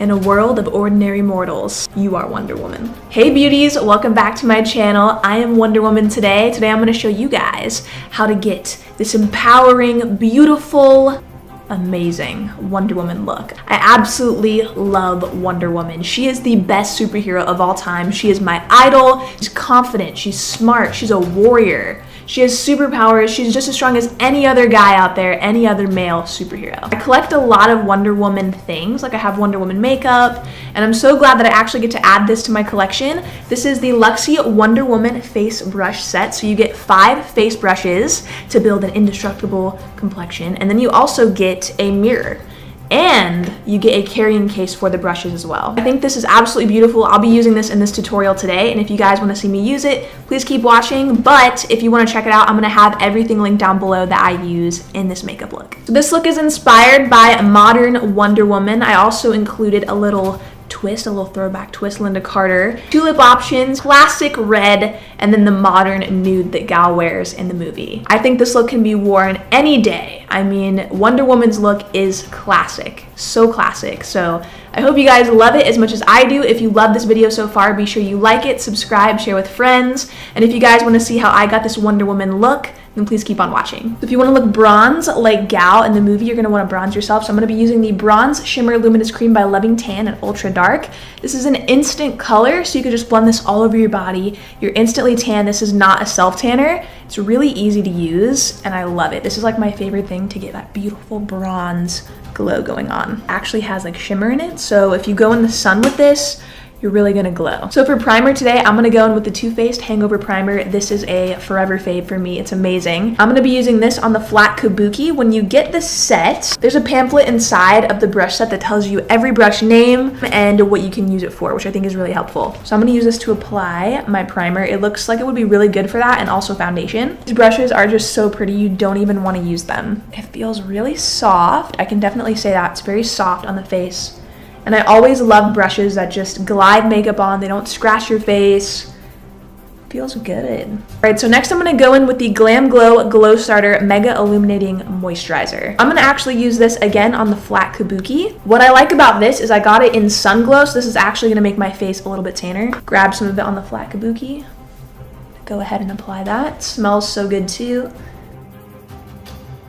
In a world of ordinary mortals, you are Wonder Woman. Hey beauties, welcome back to my channel. I am Wonder Woman today. Today I'm going to show you guys how to get this empowering, beautiful, amazing Wonder Woman look. I absolutely love Wonder Woman. She is the best superhero of all time. She is my idol. She's confident, she's smart, she's a warrior. She has superpowers. She's just as strong as any other guy out there, any other male superhero. I collect a lot of Wonder Woman things, like I have Wonder Woman makeup, and I'm so glad that I actually get to add this to my collection. This is the Luxie Wonder Woman face brush set. So you get 5 face brushes to build an indestructible complexion, and then you also get a mirror. And you get a carrying case for the brushes as well. I think this is absolutely beautiful. I'll be using this in this tutorial today, and if you guys want to see me use it, please keep watching. But if you want to check it out, I'm going to have everything linked down below that I use in this makeup look. So this look is inspired by modern Wonder Woman. I also included a little twist, a little throwback twist, Linda Carter. 2 lip options, classic red, and then the modern nude that Gal wears in the movie. I think this look can be worn any day. I mean, Wonder Woman's look is classic, so classic. So I hope you guys love it as much as I do. If you love this video so far, be sure you like it, subscribe, share with friends. And if you guys want to see how I got this Wonder Woman look, then please keep on watching. So if you want to look bronze like Gal in the movie, you're going to want to bronze yourself. So I'm going to be using the Bronze Shimmer Luminous Cream by Loving Tan in Ultra Dark. This is an instant color, so you can just blend this all over your body. You're instantly tan. This is not a self-tanner. It's really easy to use, and I love it. This is like my favorite thing to get that beautiful bronze glow going on. It actually has like shimmer in it, so if you go in the sun with this, you're really gonna glow. So for primer today, I'm gonna go in with the Too Faced Hangover Primer. This is a forever fave for me. It's amazing. I'm gonna be using this on the flat kabuki. When you get the set, there's a pamphlet inside of the brush set that tells you every brush name and what you can use it for, which I think is really helpful. So I'm gonna use this to apply my primer. It looks like it would be really good for that, and also foundation. These brushes are just so pretty, you don't even wanna use them. It feels really soft. I can definitely say that. It's very soft on the face. And I always love brushes that just glide makeup on. They don't scratch your face. Feels good. All right, so next I'm gonna go in with the Glam Glow Glow Starter Mega Illuminating Moisturizer. I'm gonna actually use this again on the flat kabuki. What I like about this is I got it in Sun Glow, so this is actually gonna make my face a little bit tanner. Grab some of it on the flat kabuki. Go ahead and apply that. It smells so good too.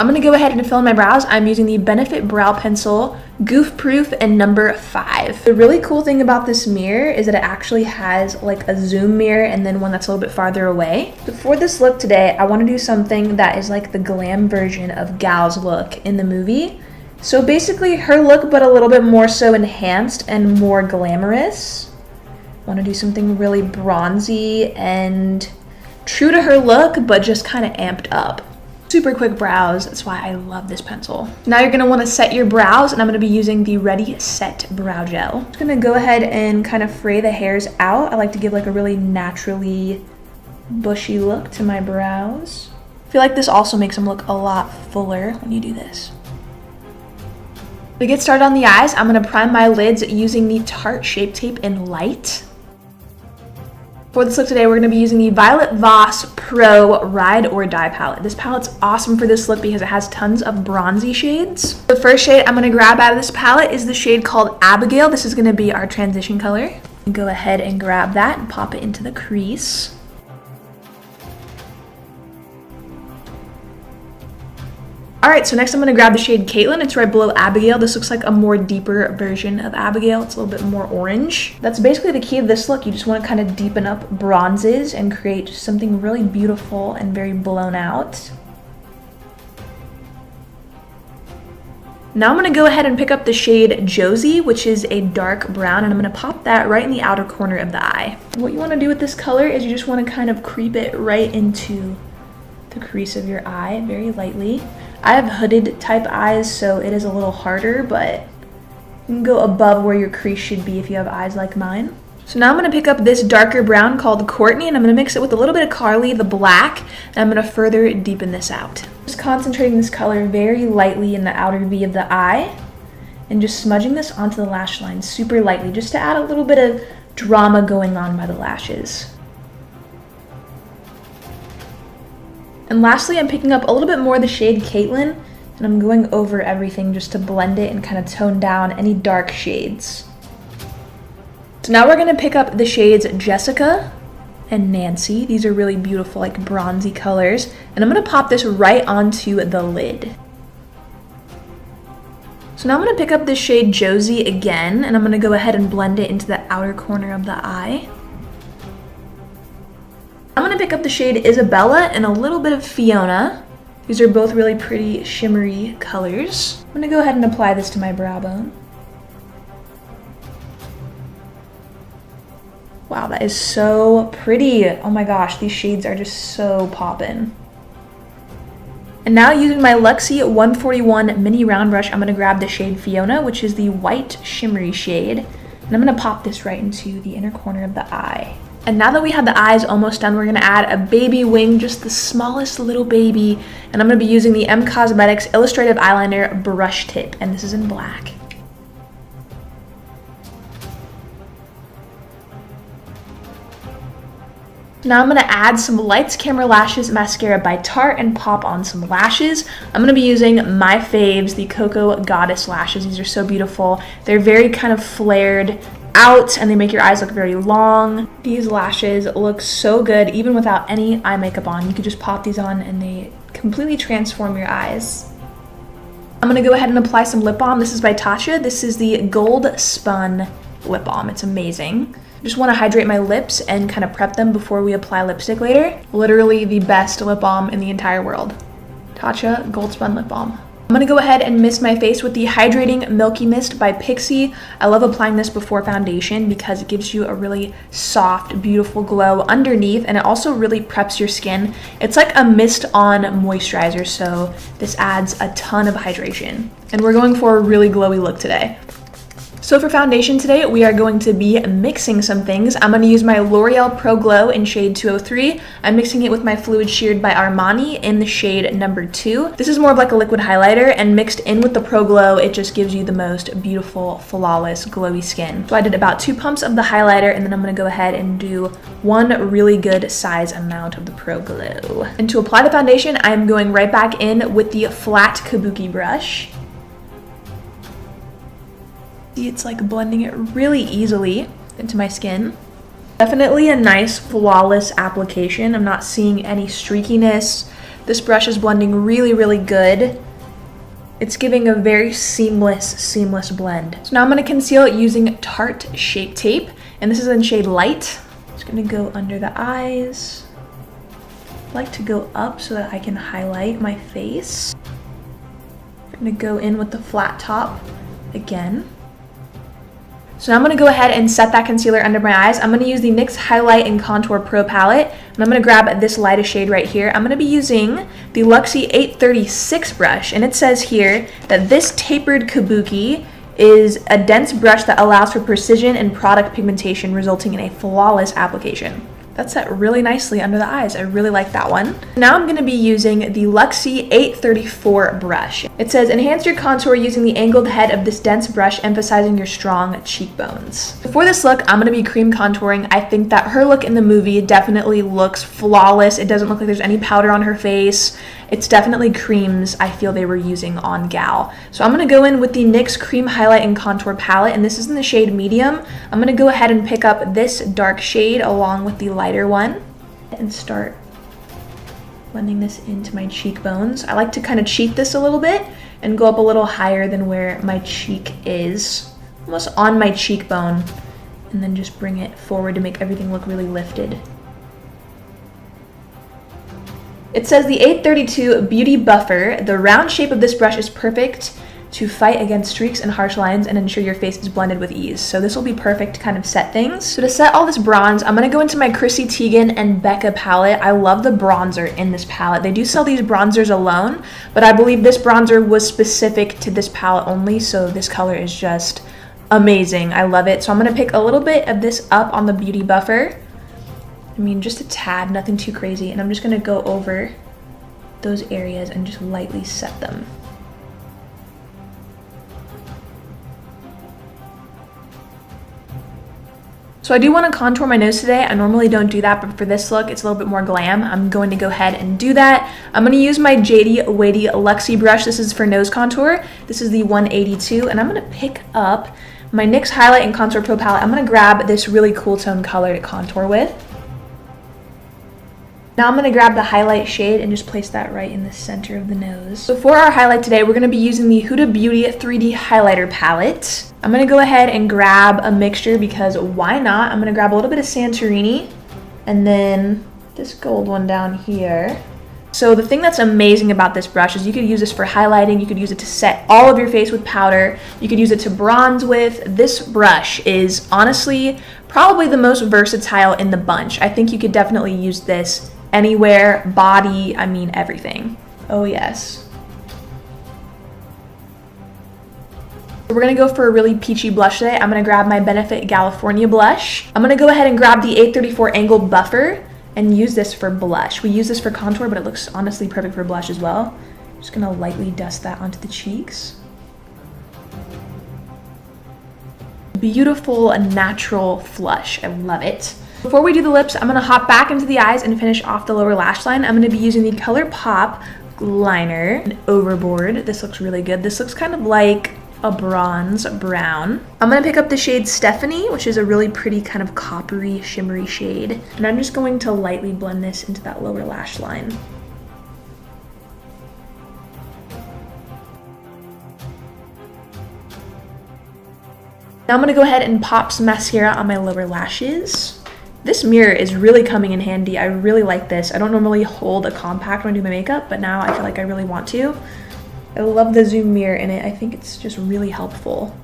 I'm gonna go ahead and fill in my brows. I'm using the Benefit Brow Pencil, Goof Proof, and number 5. The really cool thing about this mirror is that it actually has like a zoom mirror and then one that's a little bit farther away. So for this look today, I wanna do something that is like the glam version of Gal's look in the movie. So basically her look, but a little bit more so enhanced and more glamorous. I wanna do something really bronzy and true to her look, but just kind of amped up. Super quick brows, that's why I love this pencil. Now you're gonna wanna set your brows, and I'm gonna be using the Ready Set Brow Gel. I'm just gonna go ahead and kind of fray the hairs out. I like to give like a really naturally bushy look to my brows. I feel like this also makes them look a lot fuller when you do this. To get started on the eyes, I'm gonna prime my lids using the Tarte Shape Tape in Light. For this look today, we're going to be using the Violet Voss Pro Ride or Die palette. This palette's awesome for this look because it has tons of bronzy shades. The first shade I'm going to grab out of this palette is the shade called Abigail. This is going to be our transition color. Go ahead and grab that and pop it into the crease. Alright, so next I'm going to grab the shade Caitlin. It's right below Abigail. This looks like a more deeper version of Abigail. It's a little bit more orange. That's basically the key of this look. You just want to kind of deepen up bronzes and create just something really beautiful and very blown out. Now I'm going to go ahead and pick up the shade Josie, which is a dark brown, and I'm going to pop that right in the outer corner of the eye. What you want to do with this color is you just want to kind of creep it right into the crease of your eye very lightly. I have hooded type eyes, so it is a little harder, but you can go above where your crease should be if you have eyes like mine. So now I'm going to pick up this darker brown called Courtney, and I'm going to mix it with a little bit of Carly, the black, and I'm going to further deepen this out. Just concentrating this color very lightly in the outer V of the eye, and just smudging this onto the lash line super lightly, just to add a little bit of drama going on by the lashes. And lastly, I'm picking up a little bit more of the shade Caitlin, and I'm going over everything just to blend it and kind of tone down any dark shades. So now we're gonna pick up the shades Jessica and Nancy. These are really beautiful, like bronzy colors. And I'm gonna pop this right onto the lid. So now I'm gonna pick up this shade Josie again, and I'm gonna go ahead and blend it into the outer corner of the eye. I'm gonna pick up the shade Isabella and a little bit of Fiona. These are both really pretty shimmery colors. I'm gonna go ahead and apply this to my brow bone. Wow, that is so pretty. Oh my gosh, these shades are just so poppin'. And now using my Luxie 141 mini round brush, I'm gonna grab the shade Fiona, which is the white shimmery shade. And I'm gonna pop this right into the inner corner of the eye. And now that we have the eyes almost done, we're gonna add a baby wing, just the smallest little baby. And I'm gonna be using the M Cosmetics Illustrative Eyeliner Brush Tip, and this is in black. Now I'm gonna add some Lights Camera Lashes mascara by Tarte and pop on some lashes. I'm gonna be using my faves, the Cocoa Goddess lashes. These are so beautiful. They're very kind of flared out and they make your eyes look very long. These lashes look so good even without any eye makeup on. You could just pop these on and they completely transform your eyes. I'm gonna go ahead and apply some lip balm. This is by Tatcha. This is the Gold Spun lip balm. It's amazing. Just want to hydrate my lips and kind of prep them before we apply lipstick later. Literally the best lip balm in the entire world. Tatcha Gold Spun Lip Balm. I'm going to go ahead and mist my face with the Hydrating Milky Mist by Peachy. I love applying this before foundation because it gives you a really soft, beautiful glow underneath, and it also really preps your skin. It's like a mist-on moisturizer, so this adds a ton of hydration. And we're going for a really glowy look today. So for foundation today, we are going to be mixing some things. I'm going to use my L'Oreal Pro Glow in shade 203. I'm mixing it with my Fluid Sheared by Armani in the shade number 2. This is more of like a liquid highlighter, and mixed in with the Pro Glow, it just gives you the most beautiful, flawless, glowy skin. So I did about 2 pumps of the highlighter, and then I'm going to go ahead and do 1 really good size amount of the Pro Glow. And to apply the foundation, I'm going right back in with the flat kabuki brush. It's like blending it really easily into my skin. Definitely a nice flawless application. I'm not seeing any streakiness. This brush is blending really, really good. It's giving a very seamless blend. So now I'm going to conceal it using Tarte Shape Tape, and this is in shade Light. Just going to go under the eyes. I like to go up so that I can highlight my face. I'm going to go in with the flat top again. So now I'm going to go ahead and set that concealer under my eyes. I'm going to use the NYX Highlight and Contour Pro Palette, and I'm going to grab this lightest shade right here. I'm going to be using the Luxie 836 brush, and it says here that this tapered kabuki is a dense brush that allows for precision and product pigmentation, resulting in a flawless application. That's set really nicely under the eyes. I really like that one. Now I'm going to be using the Luxie 834 brush. It says, enhance your contour using the angled head of this dense brush, emphasizing your strong cheekbones. For this look, I'm going to be cream contouring. I think that her look in the movie definitely looks flawless. It doesn't look like there's any powder on her face. It's definitely creams I feel they were using on Gal. So I'm going to go in with the NYX Cream Highlight and Contour Palette, and this is in the shade Medium. I'm going to go ahead and pick up this dark shade along with the lighter one and start blending this into my cheekbones. I like to kind of cheat this a little bit and go up a little higher than where my cheek is, almost on my cheekbone, and then just bring it forward to make everything look really lifted. It says the 832 Beauty Buffer. The round shape of this brush is perfect to fight against streaks and harsh lines and ensure your face is blended with ease. So this will be perfect to kind of set things. So to set all this bronze, I'm going to go into my Chrissy Teigen and Becca palette. I love the bronzer in this palette. They do sell these bronzers alone, but I believe this bronzer was specific to this palette only, so this color is just amazing. I love it. So I'm going to pick a little bit of this up on the Beauty Buffer. I mean, just a tad, nothing too crazy. And I'm just going to go over those areas and just lightly set them. So I do want to contour my nose today. I normally don't do that, but for this look, it's a little bit more glam. I'm going to go ahead and do that. I'm going to use my JD Weighty Luxie brush. This is for nose contour. This is the 182, and I'm going to pick up my NYX Highlight and Contour Pro palette, I'm gonna grab this really cool tone color to contour with. Now I'm gonna grab the highlight shade and just place that right in the center of the nose. So for our highlight today, we're gonna be using the Huda Beauty 3D highlighter palette. I'm gonna go ahead and grab a mixture because why not? I'm gonna grab a little bit of Santorini and then this gold one down here. So the thing that's amazing about this brush is you could use this for highlighting, you could use it to set all of your face with powder, you could use it to bronze with. This brush is honestly probably the most versatile in the bunch. I think you could definitely use this anywhere, body, I mean everything. Oh yes. We're gonna go for a really peachy blush today. I'm gonna grab my Benefit California blush. I'm gonna go ahead and grab the 834 angled buffer and use this for blush. We use this for contour, but it looks honestly perfect for blush as well. Just gonna lightly dust that onto the cheeks. Beautiful, natural flush, I love it. Before we do the lips, I'm gonna hop back into the eyes and finish off the lower lash line. I'm gonna be using the ColourPop liner and Overboard. This looks really good. This looks kind of like a bronze brown. I'm gonna pick up the shade Stephanie, which is a really pretty kind of coppery, shimmery shade. And I'm just going to lightly blend this into that lower lash line. Now I'm gonna go ahead and pop some mascara on my lower lashes. This mirror is really coming in handy. I really like this. I don't normally hold a compact when I do my makeup, but now I feel like I really want to. I love the zoom mirror in it. I think it's just really helpful.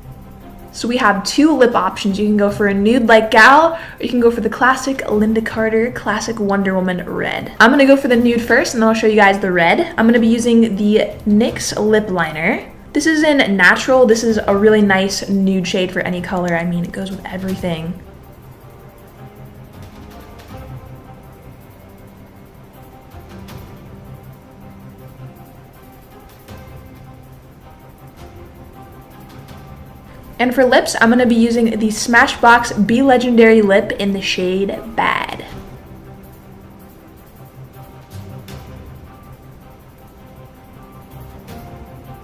So we have two lip options. You can go for a nude like Gal, or you can go for the classic Linda Carter, classic Wonder Woman red. I'm gonna go for the nude first, and then I'll show you guys the red. I'm gonna be using the NYX lip liner. This is in Natural. This is a really nice nude shade for any color. I mean, it goes with everything. And for lips, I'm going to be using the Smashbox Be Legendary Lip in the shade Bad.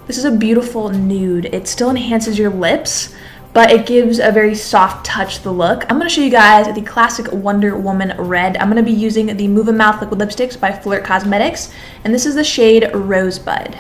This is a beautiful nude. It still enhances your lips, but it gives a very soft touch to the look. I'm going to show you guys the classic Wonder Woman red. I'm going to be using the Move 'N Mouth Liquid Lipsticks by Flirt Cosmetics, and this is the shade Rosebud.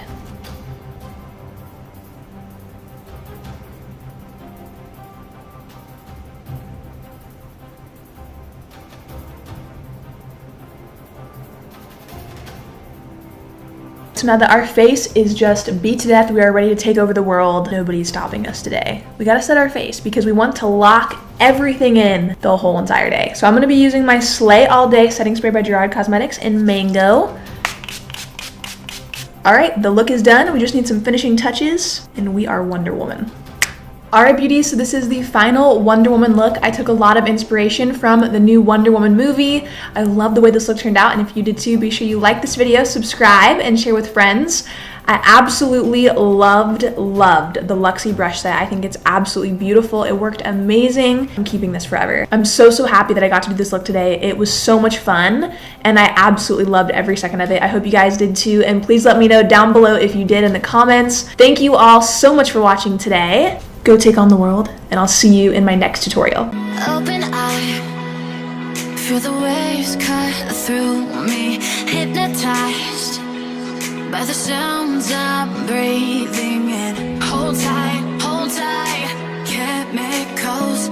So now that our face is just beat to death, we are ready to take over the world. Nobody's stopping us today. We gotta set our face because we want to lock everything in the whole entire day. So I'm gonna be using my Slay All Day Setting Spray by Gerard Cosmetics in Mango. All right, the look is done. We just need some finishing touches and we are Wonder Woman. Alright beauties, so this is the final Wonder Woman look. I took a lot of inspiration from the new Wonder Woman movie. I love the way this look turned out, and if you did too, be sure you like this video, subscribe, and share with friends. I absolutely loved the Luxie brush set. I think it's absolutely beautiful. It worked amazing. I'm keeping this forever. I'm so happy that I got to do this look today. It was so much fun, and I absolutely loved every second of it. I hope you guys did too, and please let me know down below if you did in the comments. Thank you all so much for watching today. Go take on the world, and I'll see you in my next tutorial. Open eye, feel the waves cut through me, hypnotized by the sounds I'm breathing in. Hold tight, chemicals